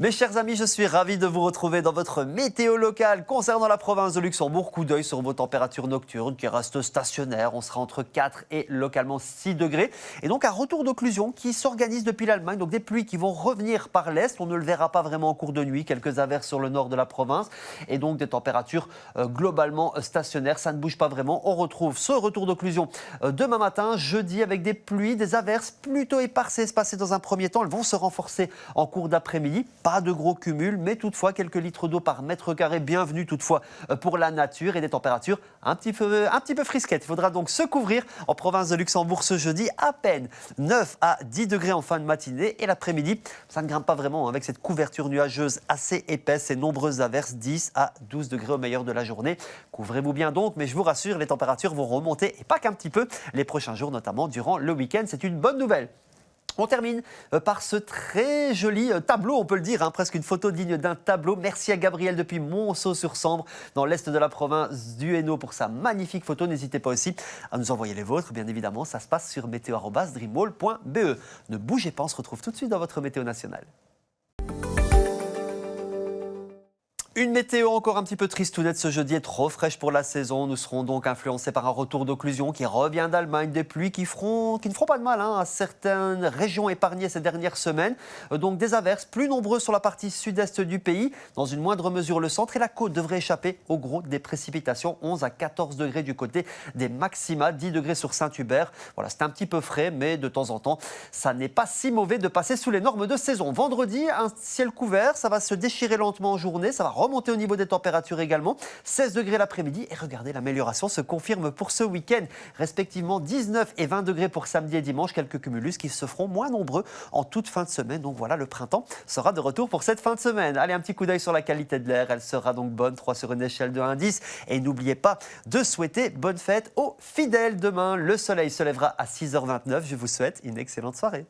Mes chers amis, je suis ravi de vous retrouver dans votre météo locale concernant la province de Luxembourg. Coup d'œil sur vos températures nocturnes qui restent stationnaires. On sera entre 4 et localement 6 degrés. Et donc un retour d'occlusion qui s'organise depuis l'Allemagne. Donc des pluies qui vont revenir par l'Est. On ne le verra pas vraiment en cours de nuit. Quelques averses sur le nord de la province. Et donc des températures globalement stationnaires. Ça ne bouge pas vraiment. On retrouve ce retour d'occlusion demain matin, jeudi, avec des pluies, des averses plutôt éparses et espacées dans un premier temps. Elles vont se renforcer en cours d'après-midi. Pas de gros cumul, mais toutefois quelques litres d'eau par mètre carré. Bienvenue toutefois pour la nature et des températures un petit peu frisquettes. Il faudra donc se couvrir en province de Luxembourg ce jeudi. À peine 9 à 10 degrés en fin de matinée. Et l'après-midi, ça ne grimpe pas vraiment avec cette couverture nuageuse assez épaisse et nombreuses averses. 10 à 12 degrés au meilleur de la journée. Couvrez-vous bien donc, mais je vous rassure, les températures vont remonter et pas qu'un petit peu les prochains jours, notamment durant le week-end. C'est une bonne nouvelle. On termine par ce très joli tableau, on peut le dire, presque une photo digne d'un tableau. Merci à Gabriel depuis Monceau-sur-Sambre, dans l'est de la province du Hainaut, pour sa magnifique photo. N'hésitez pas aussi à nous envoyer les vôtres. Bien évidemment, ça se passe sur météo@dreamwall.be. Ne bougez pas, on se retrouve tout de suite dans votre météo nationale. Une météo encore un petit peu tristounette ce jeudi est trop fraîche pour la saison. Nous serons donc influencés par un retour d'occlusion qui revient d'Allemagne, des pluies qui ne feront pas de mal à certaines régions épargnées ces dernières semaines. Donc des averses plus nombreuses sur la partie sud-est du pays, dans une moindre mesure le centre, et la côte devrait échapper au gros des précipitations. 11 à 14 degrés du côté des maxima, 10 degrés sur Saint-Hubert. Voilà, c'est un petit peu frais, mais de temps en temps, ça n'est pas si mauvais de passer sous les normes de saison. Vendredi, un ciel couvert, ça va se déchirer lentement en journée, ça va remonter au niveau des températures également, 16 degrés l'après-midi, et regardez, l'amélioration se confirme pour ce week-end, respectivement 19 et 20 degrés pour samedi et dimanche, quelques cumulus qui se feront moins nombreux en toute fin de semaine. Donc voilà, le printemps sera de retour pour cette fin de semaine. Allez, un petit coup d'œil sur la qualité de l'air, elle sera donc bonne, 3 sur une échelle de 1 à 10, et n'oubliez pas de souhaiter bonne fête aux fidèles. Demain, le soleil se lèvera à 6h29, je vous souhaite une excellente soirée.